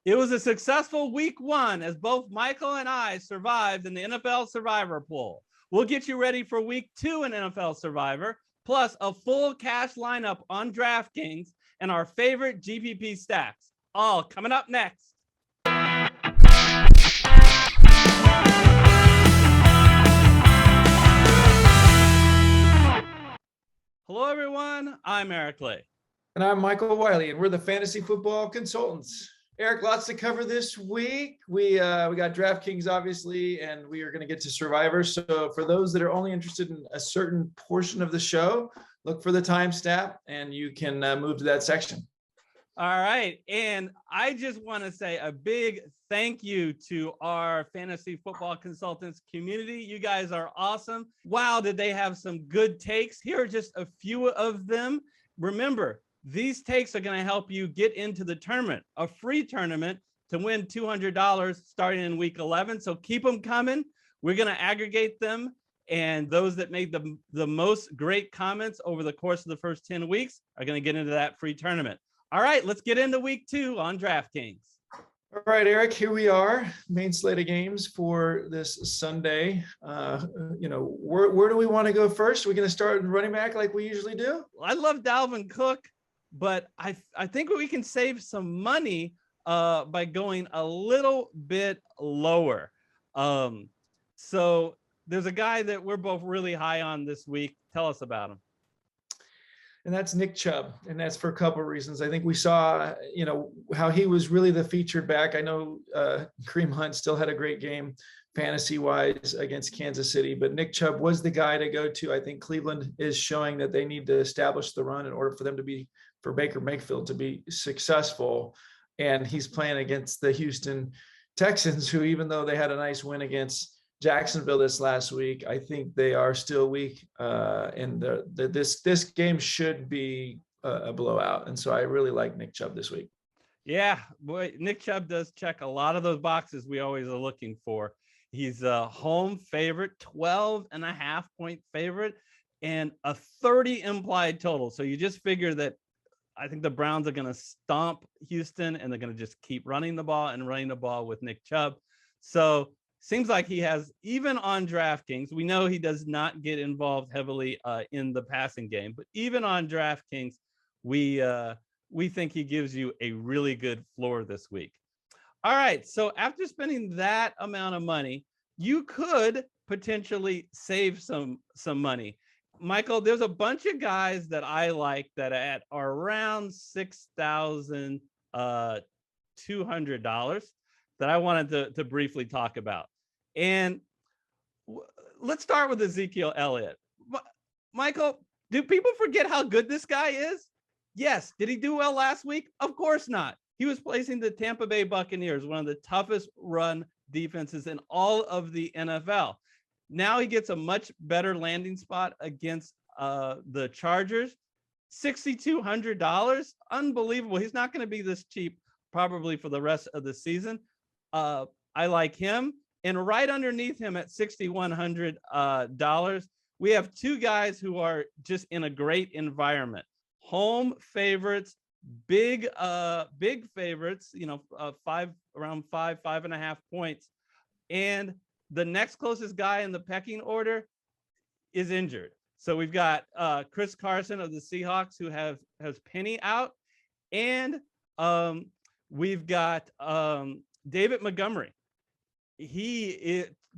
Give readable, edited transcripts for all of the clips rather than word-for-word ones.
It was a successful week 1 as both Michael and I survived in the NFL Surivor Pool. We'll get you ready for week 2 in NFL Survivor, plus a full cash lineup on DraftKings and our favorite GPP stacks. All coming up next. Hello, everyone. I'm Eric Lay. And I'm Michael Wiley, and we're the Fantasy Football Consultants. Eric, lots to cover this week. We got DraftKings, obviously, and we are going to get to Survivor. So for those that are only interested in a certain portion of the show, look for the timestamp, and you can move to that section. All right. And I just want to say a big thank you to our Fantasy Football Consultants community. You guys are awesome. Wow, did they have some good takes? Here are just a few of them. Remember, these takes are going to help you get into the tournament, a free tournament to win $200 starting in week 11. So keep them coming. We're going to aggregate them. And those that made the most great comments over the course of the first 10 weeks are going to get into that free tournament. All right, let's get into week 2 on DraftKings. All right, Eric, here we are. Main slate of games for this Sunday. Where do we want to go first? Are we going to start in running back like we usually do? I love Dalvin Cook, but I think we can save some money by going a little bit lower. So there's a guy that we're both really high on this week. Tell us about him. And that's Nick Chubb. And that's for a couple of reasons. I think we saw, how he was really the featured back. I know Kareem Hunt still had a great game fantasy-wise against Kansas City, but Nick Chubb was the guy to go to. I think Cleveland is showing that they need to establish the run in order for Baker Mayfield to be successful. And he's playing against the Houston Texans, who, even though they had a nice win against Jacksonville this last week, I think they are still weak, and this game should be a blowout. And so I really like Nick Chubb this week. Yeah, boy, Nick Chubb does check a lot of those boxes we always are looking for. He's a home favorite, 12.5 point favorite, and a 30 implied total. So you just figure that I think the Browns are going to stomp Houston, and they're going to just keep running the ball with Nick Chubb. So seems like he has, even on DraftKings, we know he does not get involved heavily in the passing game, but even on DraftKings, we think he gives you a really good floor this week. All right, so after spending that amount of money, you could potentially save some money. Michael, there's a bunch of guys that I like that are around $6,200 that I wanted to briefly talk about. And let's start with Ezekiel Elliott. Michael, do people forget how good this guy is? Yes. Did he do well last week? Of course not. He was placing the Tampa Bay Buccaneers, one of the toughest run defenses in all of the NFL. Now he gets a much better landing spot against the Chargers. $6,200, unbelievable. He's not going to be this cheap probably for the rest of the season. I like him. And right underneath him at $6,100, we have two guys who are just in a great environment. Home favorites, big favorites, around 5.5 points. And the next closest guy in the pecking order is injured. So we've got Chris Carson of the Seahawks, who has Penny out. And we've got David Montgomery.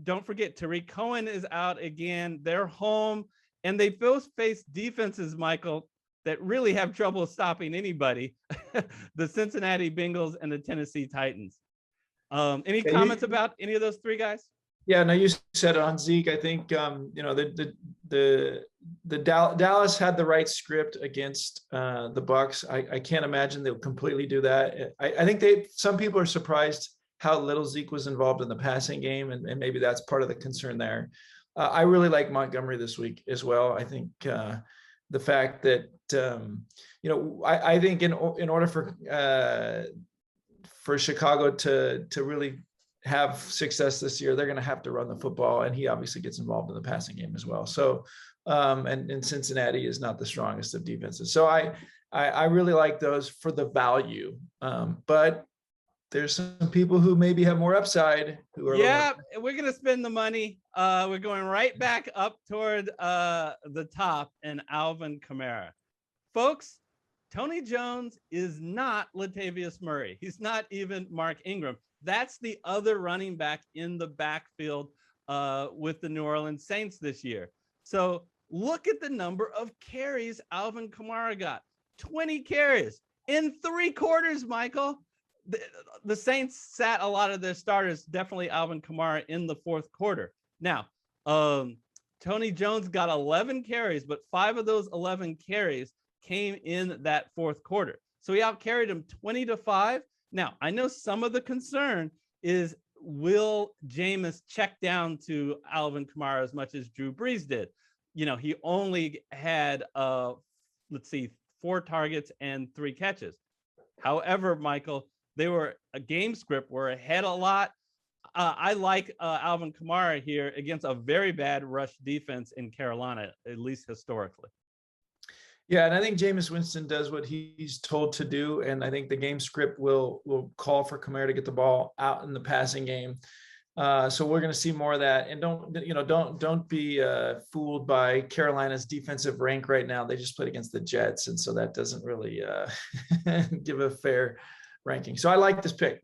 Don't forget, Tariq Cohen is out again. They're home, and they both face defenses, Michael, that really have trouble stopping anybody. The Cincinnati Bengals and the Tennessee Titans. Any comments about any of those three guys? Yeah, no, you said it on Zeke. I think the Dallas had the right script against the Bucs. I can't imagine they'll completely do that. I think some people are surprised how little Zeke was involved in the passing game, and maybe that's part of the concern there. I really like Montgomery this week as well. I think the fact that I think in order for Chicago to really have success this year, they're going to have to run the football, and he obviously gets involved in the passing game as well. So, and Cincinnati is not the strongest of defenses. So I really like those for the value. But there's some people who maybe have more upside who are. Yeah, we're gonna spend the money. We're going right back up toward the top and Alvin Kamara. Folks, Tony Jones is not Latavius Murray. He's not even Mark Ingram. That's the other running back in the backfield with the New Orleans Saints this year. So look at the number of carries Alvin Kamara got. 20 carries in 3 quarters, Michael. The Saints sat a lot of their starters, definitely Alvin Kamara, in the 4th quarter. Now, Tony Jones got 11 carries, but 5 of those 11 carries came in that 4th quarter. So he outcarried him 20-5. Now, I know some of the concern is, will Jameis check down to Alvin Kamara as much as Drew Brees did? You know, he only had, 4 targets and 3 catches. However, Michael, they were a game script, were ahead a lot. I like Alvin Kamara here against a very bad rush defense in Carolina, at least historically. Yeah, and I think Jameis Winston does what he's told to do, and I think the game script will call for Kamara to get the ball out in the passing game. So we're going to see more of that. And don't be fooled by Carolina's defensive rank right now. They just played against the Jets, and so that doesn't really give a fair ranking. So I like this pick.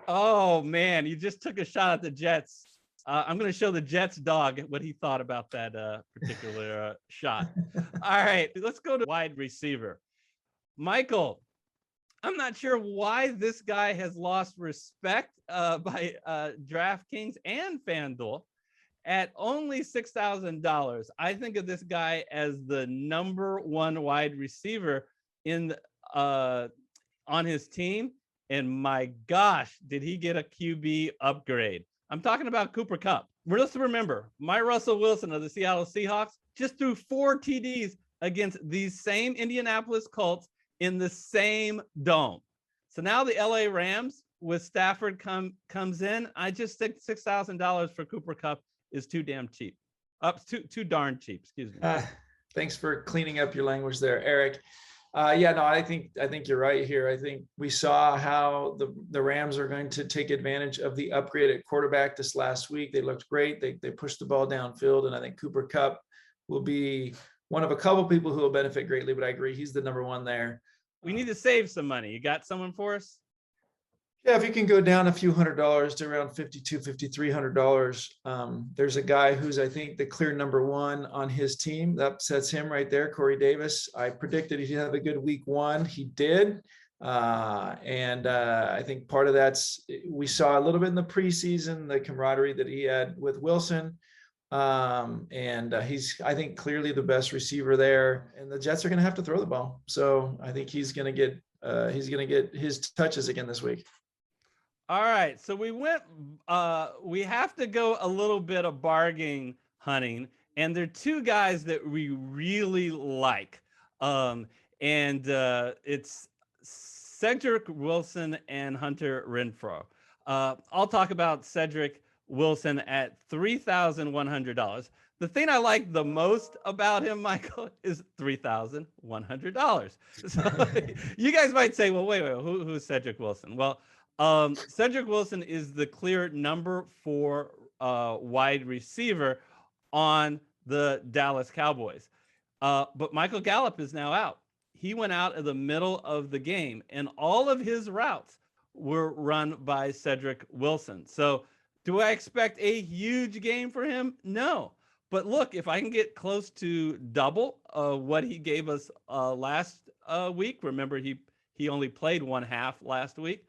Oh man, you just took a shot at the Jets. I'm going to show the Jets dog what he thought about that particular shot. All right, let's go to wide receiver. Michael, I'm not sure why this guy has lost respect by DraftKings and FanDuel at only $6,000. I think of this guy as the number 1 wide receiver in on his team. And my gosh, did he get a QB upgrade? I'm talking about Cooper Kupp. Let's remember, my Russell Wilson of the Seattle Seahawks just threw 4 TDs against these same Indianapolis Colts in the same dome. So now the LA Rams with Stafford comes in. I just think $6,000 for Cooper Kupp is too damn cheap. Too darn cheap. Excuse me. Thanks for cleaning up your language there, Eric. I think you're right here. I think we saw how the Rams are going to take advantage of the upgrade at quarterback this last week. They looked great. They pushed the ball downfield, and I think Cooper Kupp will be one of a couple people who will benefit greatly. But I agree, he's the number 1 there. We need to save some money. You got someone for us? Yeah, if you can go down a few $100s to around $5,200, there's a guy who's, I think, the clear number 1 on his team. That sets him right there, Corey Davis. I predicted he'd have a good week 1. He did. I think part of that's, we saw a little bit in the preseason, the camaraderie that he had with Wilson. He's, I think, clearly the best receiver there. And the Jets are going to have to throw the ball. So I think he's going to get his touches again this week. All right, so we have to go a little bit of bargain hunting, and there are 2 guys that we really like. It's Cedric Wilson and Hunter Renfrow. I'll talk about Cedric Wilson at $3,100. The thing I like the most about him, Michael, is $3,100. So you guys might say, well, wait, who's Cedric Wilson? Well, Cedric Wilson is the clear number 4 wide receiver on the Dallas Cowboys. But Michael Gallup is now out. He went out in the middle of the game, and all of his routes were run by Cedric Wilson. So do I expect a huge game for him? No. But look, if I can get close to double what he gave us last week, remember he only played 1/2 last week.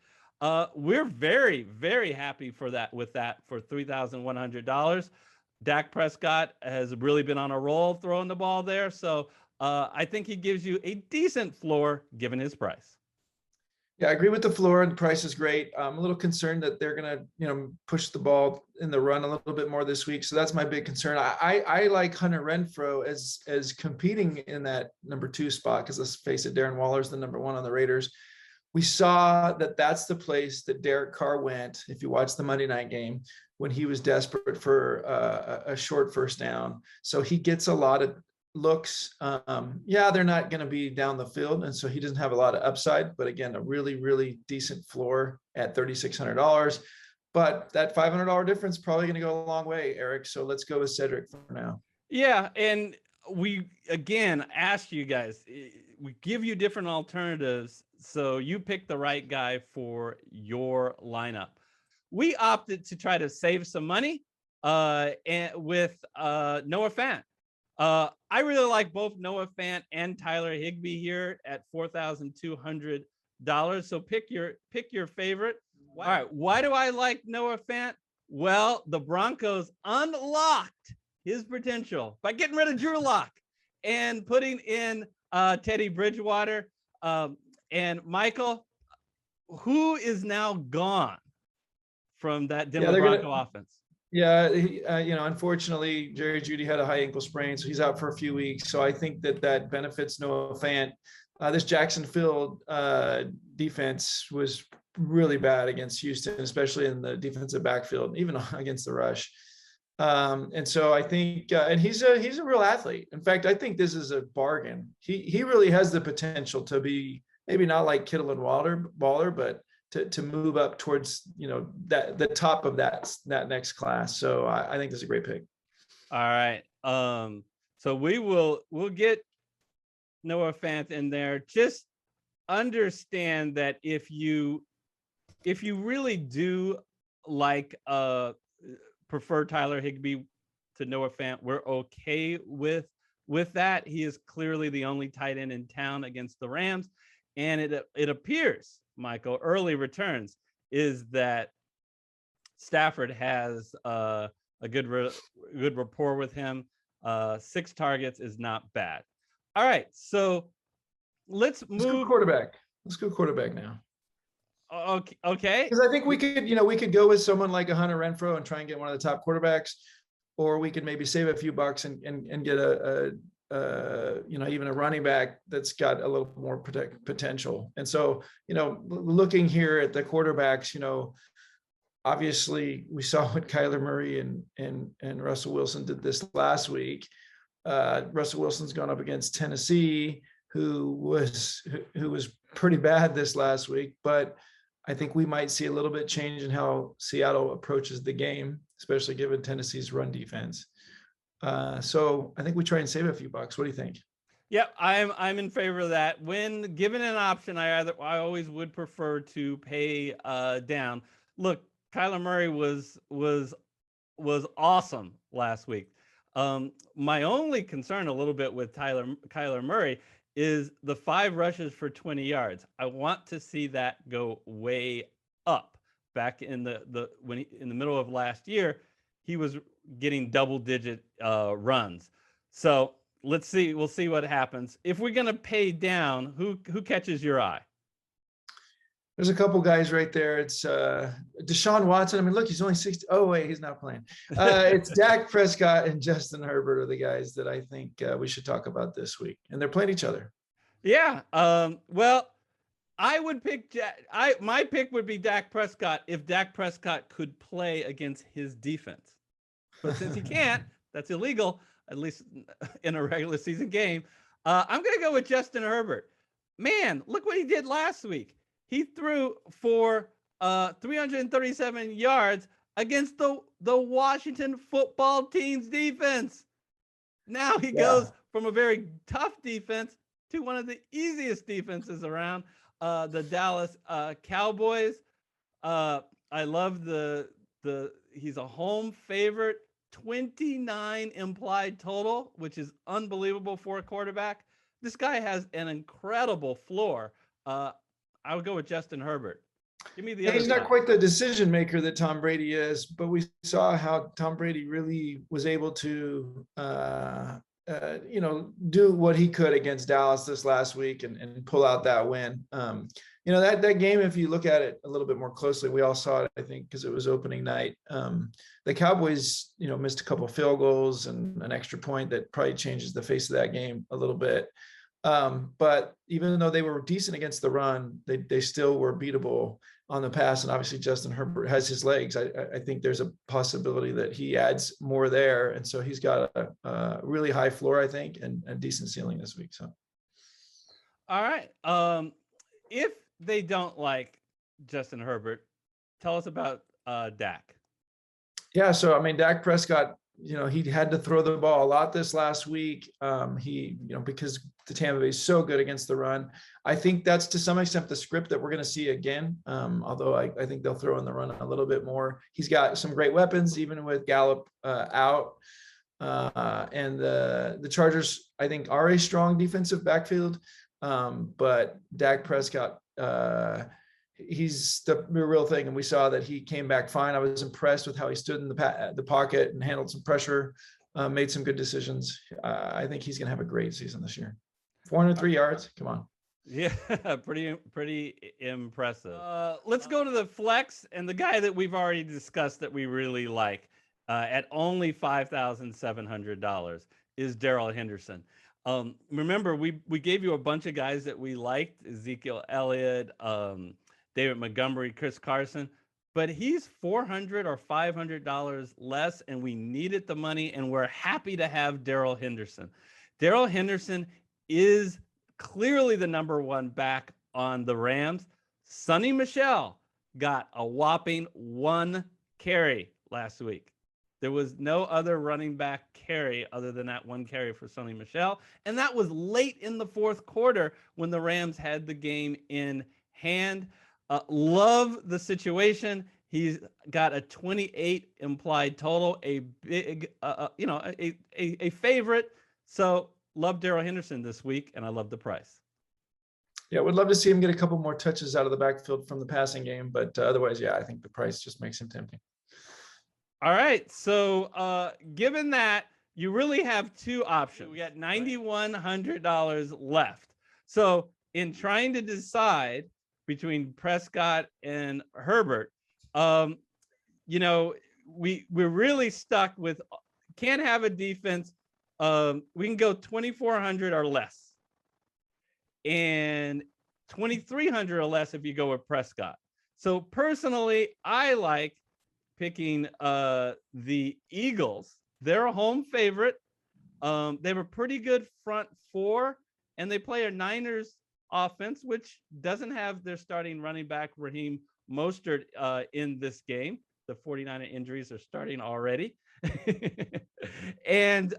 We're very, very happy for $3,100. Dak Prescott has really been on a roll throwing the ball there. So I think he gives you a decent floor given his price. Yeah, I agree with the floor, and the price is great. I'm a little concerned that they're going to, push the ball in the run a little bit more this week. So that's my big concern. I like Hunter Renfrow as competing in that number 2 spot, because let's face it, Darren Waller's the number 1 on the Raiders. We saw that that's the place that Derek Carr went, if you watch the Monday night game, when he was desperate for a short first down. So he gets a lot of looks, they're not going to be down the field. And so he doesn't have a lot of upside, but again, a really, really decent floor at $3,600. But that $500 difference probably going to go a long way, Eric. So let's go with Cedric for now. Yeah. And we, again, asked you guys, we give you different alternatives. So you pick the right guy for your lineup. We opted to try to save some money and with Noah Fant. I really like both Noah Fant and Tyler Higbee here at $4,200. So pick your favorite. All right. Why do I like Noah Fant? Well, the Broncos unlocked his potential by getting rid of Drew Lock and putting in Teddy Bridgewater. And Michael, who is now gone from that Denver Bronco offense? Yeah, unfortunately, Jerry Jeudy had a high ankle sprain, so he's out for a few weeks. So I think that benefits Noah Fant. This Jacksonville defense was really bad against Houston, especially in the defensive backfield, even against the rush. And so I think, and he's a real athlete. In fact, I think this is a bargain. He really has the potential to be maybe not like Kittle and Waller, but to move up towards, the top of that next class. So I think this is a great pick. All right. So we'll get Noah Fant in there. Just understand that if you really do like prefer Tyler Higbee to Noah Fant, we're okay with that. He is clearly the only tight end in town against the Rams. And it appears, Michael, early returns is that Stafford has a good rapport with him. 6 targets is not bad. All right, so let's go quarterback. Let's go quarterback now. Okay. Because I think we could go with someone like a Hunter Renfrow and try and get one of the top quarterbacks, or we could maybe save a few bucks and get even a running back that's got a little more potential. And so, looking here at the quarterbacks, obviously we saw what Kyler Murray and Russell Wilson did this last week. Russell Wilson's gone up against Tennessee, who was pretty bad this last week, but I think we might see a little bit change in how Seattle approaches the game, especially given Tennessee's run defense. So I think we try and save a few bucks. What do you think? Yep, I'm in favor of that. When given an option, I always would prefer to pay down. Look, Kyler Murray was awesome last week. My only concern a little bit with Kyler Murray is the 5 rushes for 20 yards. I want to see that go way up. Back in the middle of last year, he was getting double-digit runs. So let's see. We'll see what happens. If we're gonna pay down, who catches your eye? There's a couple guys right there. It's Deshaun Watson. I mean, look, he's only 60. Oh, wait, he's not playing. It's Dak Prescott and Justin Herbert are the guys that I think we should talk about this week. And they're playing each other. Yeah. Well, I would pick my pick would be Dak Prescott if Dak Prescott could play against his defense. But since he can't, that's illegal, at least in a regular season game. I'm going to go with Justin Herbert. Man, look what he did last week. He threw for 337 yards against the Washington football team's defense. Now he goes from a very tough defense to one of the easiest defenses around, the Dallas Cowboys. I love he's a home favorite, 29 implied total, which is unbelievable for a quarterback. This guy has an incredible floor. I would go with Justin Herbert. Give me the other He's not quite the decision maker that Tom Brady is, but we saw how Tom Brady really was able to, do what he could against Dallas this last week and pull out that win. That game, if you look at it a little bit more closely, we all saw it, I think, because it was opening night. The Cowboys, missed a couple of field goals and an extra point that probably changes the face of that game a little bit. But even though they were decent against the run, they still were beatable. on the pass, and obviously Justin Herbert has his legs. I think there's a possibility that he adds more there, and so he's got a really high floor, I think, and a decent ceiling this week. So, all right. If they don't like Justin Herbert, tell us about Dak. Yeah, so I mean, Dak Prescott, he had to throw the ball a lot this last week. Because the Tampa Bay is so good against the run. I think that's to some extent the script that we're going to see again. Although I think they'll throw in the run a little bit more. He's got some great weapons, even with Gallup out. And the Chargers, I think, are a strong defensive backfield. But Dak Prescott, he's the real thing, and we saw that he came back fine. I was impressed with how he stood in the pocket and handled some pressure, made some good decisions. I think he's going to have a great season this year. 403 yards, come on. Yeah, pretty impressive. Let's go to the flex, and the guy that we've already discussed that we really like at only $5,700 is Darrell Henderson. Remember, we gave you a bunch of guys that we liked: Ezekiel Elliott, David Montgomery, Chris Carson, but he's $400 or $500 less, and we needed the money, and we're happy to have Darrell Henderson. Darrell Henderson is clearly the number one back on the Rams. Sonny Michel got a whopping 1 carry last week. There was no other running back carry other than that 1 carry for Sonny Michel, and that was late in the fourth quarter when the Rams had the game in hand. Love the situation. He's got a 28 implied total, a big, a favorite. So love Darrell Henderson this week, and I love the price. Yeah, would love to see him get a couple more touches out of the backfield from the passing game, but otherwise, yeah, I think the price just makes him tempting. All right, so given that, you really have two options. We got $9,100 left. So in trying to decide between Prescott and Herbert, we're really stuck with, can't have a defense. We can go 2,400 or less, and 2,300 or less if you go with Prescott. So personally, I like picking the Eagles. They're a home favorite. They have a pretty good front four, and they play a Niners offense, which doesn't have their starting running back Raheem Mostert in this game. The 49er injuries are starting already. And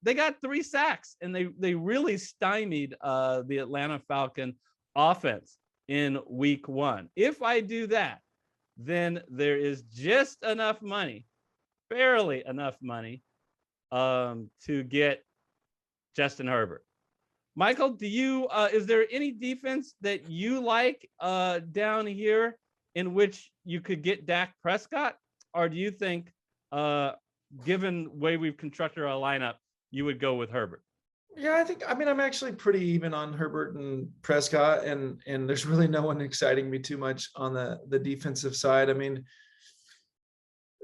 they got 3 sacks, and they really stymied the Atlanta Falcon offense in week 1. If I do that, then there is just enough money, barely enough money, to get Justin Herbert. Michael, do you is there any defense that you like down here in which you could get Dak Prescott, or do you think, given the way we've constructed our lineup, you would go with Herbert? Yeah, I'm actually pretty even on Herbert and Prescott, and there's really no one exciting me too much on the defensive side. I mean,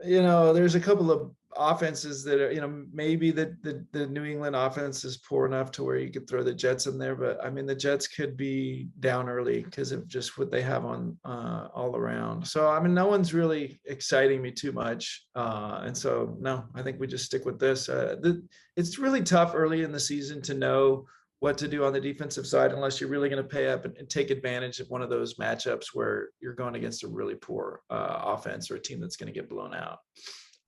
there's a couple of offenses that are, maybe the New England offense is poor enough to where you could throw the Jets in there, but I mean, the Jets could be down early because of just what they have on all around. So, I mean, no one's really exciting me too much. And so, no, I think we just stick with this. It's really tough early in the season to know what to do on the defensive side unless you're really going to pay up and take advantage of one of those matchups where you're going against a really poor offense or a team that's going to get blown out.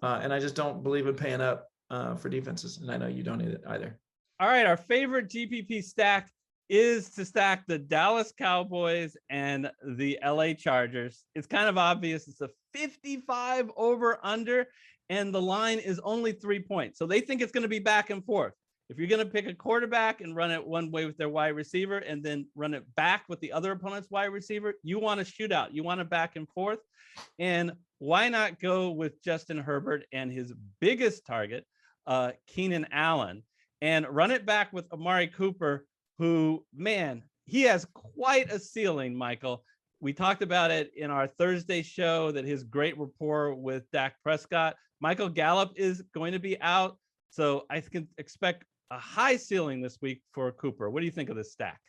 And I just don't believe in paying up for defenses, and I know you don't either. All right, our favorite GPP stack is to stack the Dallas Cowboys and the LA Chargers. It's kind of obvious. It's a 55 over under, and the line is only 3 points. So they think it's going to be back and forth. If you're going to pick a quarterback and run it one way with their wide receiver and then run it back with the other opponent's wide receiver, you want a shootout. You want it back and forth. And why not go with Justin Herbert and his biggest target, Keenan Allen, and run it back with Amari Cooper, who, man, he has quite a ceiling, Michael. We talked about it in our Thursday show, that his great rapport with Dak Prescott. Michael Gallup is going to be out, so I can expect a high ceiling this week for Cooper. What do you think of this stack?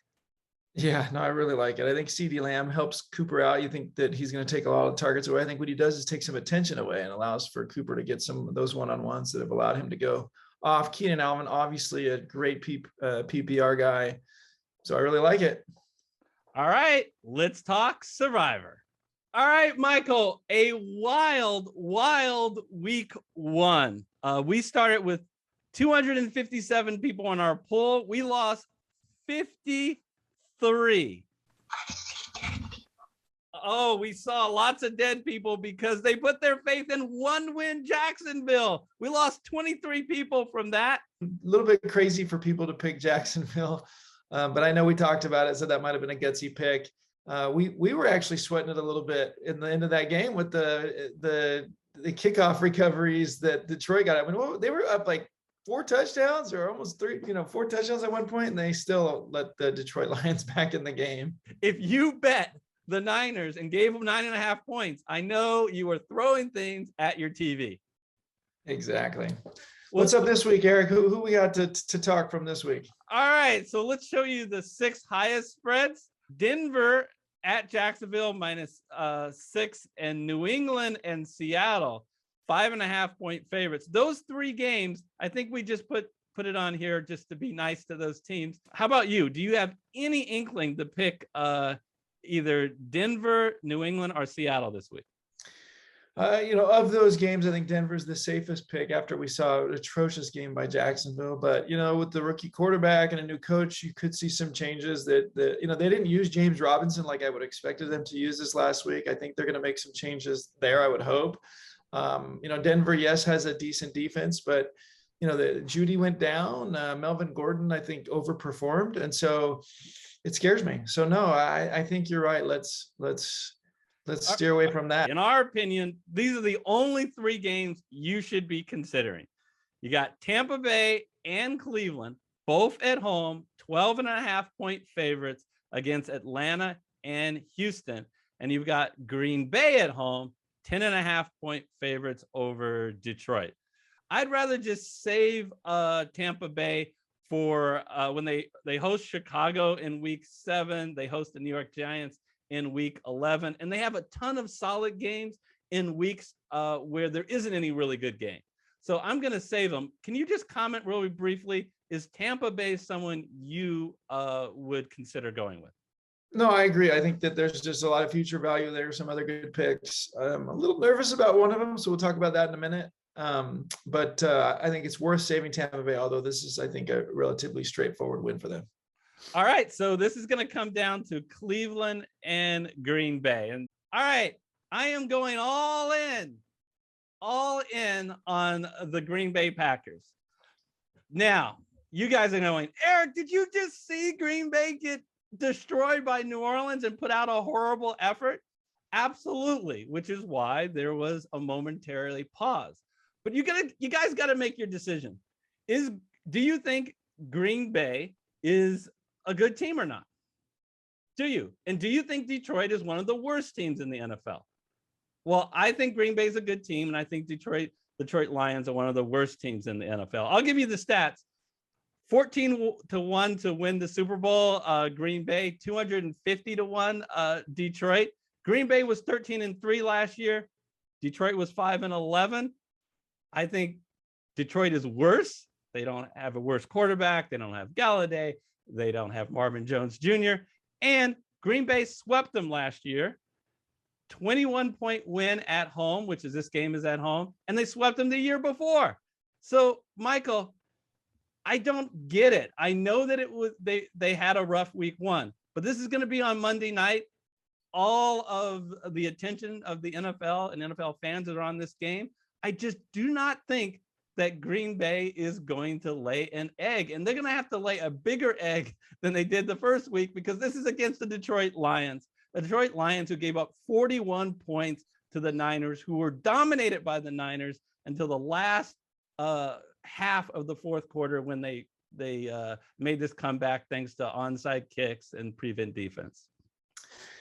Yeah, no, I really like it. I think CeeDee Lamb helps Cooper out. You think that he's going to take a lot of targets away. I think what he does is take some attention away and allows for Cooper to get some of those one-on-ones that have allowed him to go off. Keenan Allen, obviously a great PPR guy. So I really like it. All right, let's talk Survivor. All right, Michael, a wild week one. We started with 257 people on our pool. We lost 53. Oh, we saw lots of dead people because they put their faith in one-win Jacksonville. We lost 23 people from that. A little bit crazy for people to pick Jacksonville, but I know we talked about it, so that might have been a gutsy pick. We were actually sweating it a little bit in the end of that game with the kickoff recoveries that Detroit got. I mean, they were up like 4 touchdowns or almost 4 touchdowns at one point, and they still let the Detroit Lions back in the game. If you bet the Niners and gave them 9.5 points, I know you were throwing things at your TV. Exactly. What's up this week, Eric? Who we got to talk from this week? All right, so let's show you the 6 highest spreads. Denver at Jacksonville -6, and New England and Seattle 5.5 point favorites. Those 3 games, I think we just put it on here just to be nice to those teams. How about you? Do you have any inkling to pick either Denver, New England, or Seattle this week? Of those games, I think Denver's the safest pick after we saw an atrocious game by Jacksonville. But, with the rookie quarterback and a new coach, you could see some changes that they didn't use James Robinson like I would have expected them to use this last week. I think they're going to make some changes there, I would hope. Denver, yes, has a decent defense, but, the Judy went down. Melvin Gordon, I think, overperformed. And so it scares me. So, no, I think you're right. Let's steer away from that. In our opinion, these are the only 3 games you should be considering. You got Tampa Bay and Cleveland, both at home, 12.5 point favorites against Atlanta and Houston. And you've got Green Bay at home, 10.5 point favorites over Detroit. I'd rather just save Tampa Bay for when they host Chicago in week 7. They host the New York Giants in week 11, and they have a ton of solid games in weeks where there isn't any really good game. So I'm going to save them. Can you just comment really briefly? Is Tampa Bay someone you would consider going with? No, I agree. I think that there's just a lot of future value there. Some other good picks. I'm a little nervous about one of them, so we'll talk about that in a minute. But I think it's worth saving Tampa Bay, although this is, I think, a relatively straightforward win for them. All right, so this is going to come down to Cleveland and Green Bay. And all right, I am going all in on the Green Bay Packers. Now, you guys are going, Eric, did you just see Green Bay get destroyed by New Orleans and put out a horrible effort? Absolutely, which is why there was a momentarily pause. But you guys got to make your decision. Do you think Green Bay is a good team or not? Do you? And do you think Detroit is one of the worst teams in the NFL? Well, I think Green Bay is a good team, and I think Detroit Lions are one of the worst teams in the NFL. I'll give you the stats. 14-1 to win the Super Bowl. Green Bay, 250-1. Detroit. Green Bay was 13-3 last year. Detroit was 5-11. I think Detroit is worse. They don't have a worse quarterback. They don't have Galladay. They don't have Marvin Jones Jr. And Green Bay swept them last year. 21-point win at home, which is this game is at home. And they swept them the year before. So, Michael, I don't get it. I know that they had a rough week 1, but this is going to be on Monday night. All of the attention of the NFL and NFL fans that are on this game. I just do not think that Green Bay is going to lay an egg, and they're going to have to lay a bigger egg than they did the first week, because this is against the Detroit Lions. The Detroit Lions, who gave up 41 points to the Niners, who were dominated by the Niners until the last half of the fourth quarter, when they made this comeback thanks to onside kicks and prevent defense.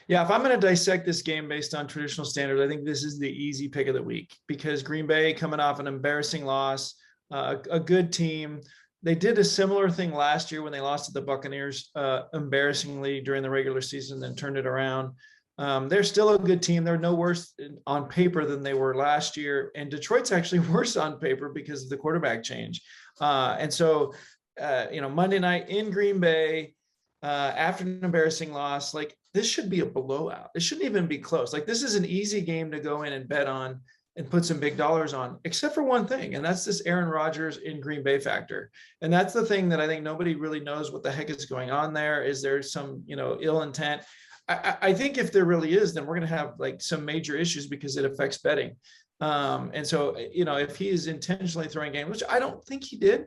Yeah, if I'm going to dissect this game based on traditional standards, I think this is the easy pick of the week, because Green Bay coming off an embarrassing loss, a good team, They did a similar thing last year when they lost to the Buccaneers embarrassingly during the regular season, then turned it around. They're still a good team. They're no worse on paper than they were last year. And Detroit's actually worse on paper because of the quarterback change. And so, Monday night in Green Bay, after an embarrassing loss, like this should be a blowout. It shouldn't even be close. Like this is an easy game to go in and bet on and put some big dollars on, except for one thing. And that's this Aaron Rodgers in Green Bay factor. And that's the thing that I think nobody really knows what the heck is going on there. Is there some, ill intent? I think if there really is, then we're going to have like some major issues because it affects betting. And so, if he is intentionally throwing games, which I don't think he did,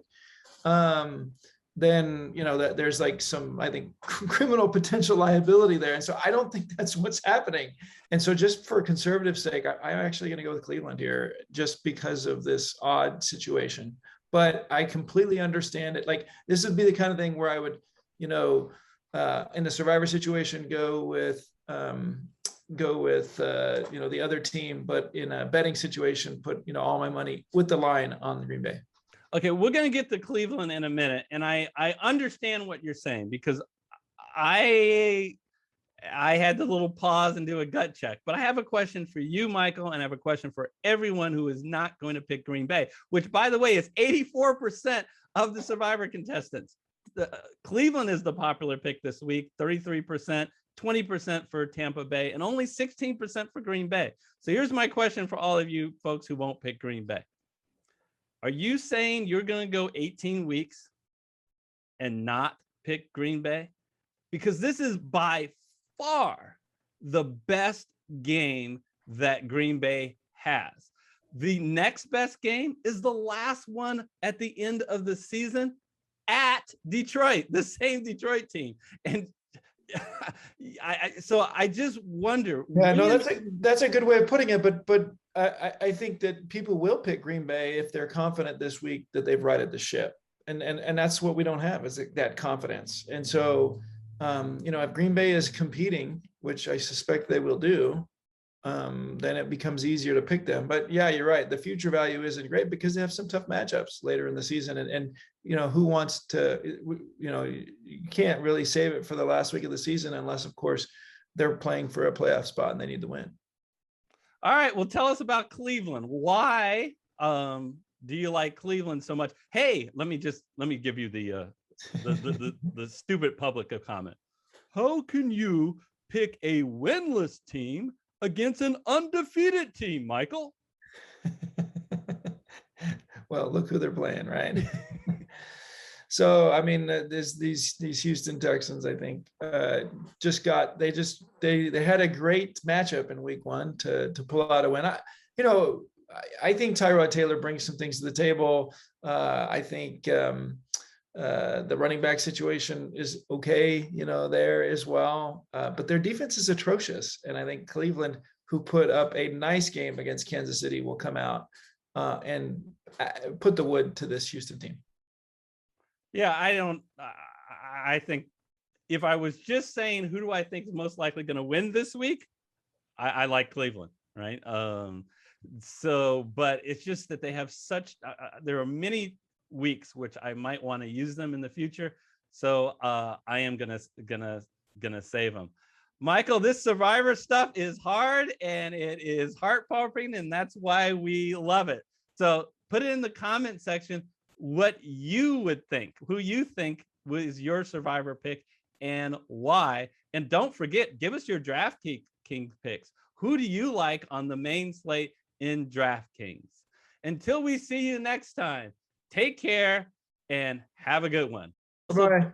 then, that there's like some, I think, criminal potential liability there. And so I don't think that's what's happening. And so just for conservative sake, I'm actually going to go with Cleveland here just because of this odd situation. But I completely understand it. Like this would be the kind of thing where I would, in the Survivor situation, go with the other team, but in a betting situation, put, all my money with the line on Green Bay. Okay, we're going to get to Cleveland in a minute, and I understand what you're saying because I had the little pause and do a gut check. But I have a question for you, Michael, and I have a question for everyone who is not going to pick Green Bay, which, by the way, is 84% of the Survivor contestants. Cleveland is the popular pick this week, 33%, 20% for Tampa Bay, and only 16% for Green Bay. So here's my question for all of you folks who won't pick Green Bay. Are you saying you're going to go 18 weeks and not pick Green Bay? Because this is by far the best game that Green Bay has. The next best game is the last one at the end of the season at Detroit, the same Detroit team. And so I just wonder. Yeah, no, that's a good way of putting it. But I think that people will pick Green Bay if they're confident this week that they've righted the ship, and that's what we don't have is that confidence. And so, if Green Bay is competing, which I suspect they will do, then it becomes easier to pick them. But yeah, you're right. The future value isn't great because they have some tough matchups later in the season, and who wants to, you can't really save it for the last week of the season unless, of course, they're playing for a playoff spot and they need to win. All right. Well, tell us about Cleveland. Why do you like Cleveland so much? Hey, let me give you the stupid public comment. How can you pick a winless team against an undefeated team, Michael? Well, look who they're playing, right? So, I mean, there's these Houston Texans, I think, they had a great matchup in week one to pull out a win. I think Tyrod Taylor brings some things to the table. I think the running back situation is okay, there as well. But their defense is atrocious. And I think Cleveland, who put up a nice game against Kansas City, will come out and put the wood to this Houston team. Yeah, I think if I was just saying who do I think is most likely going to win this week, I like Cleveland, right? But it's just that they have there are many weeks which I might want to use them in the future. So I am gonna save them. Michael, this Survivor stuff is hard and it is heart pumping, and that's why we love it. So put it in the comment section what you would think, who you think was your Survivor pick and why. And don't forget, give us your DraftKings picks. Who do you like on the main slate in DraftKings? Until we see you next time, take care and have a good one. Bye.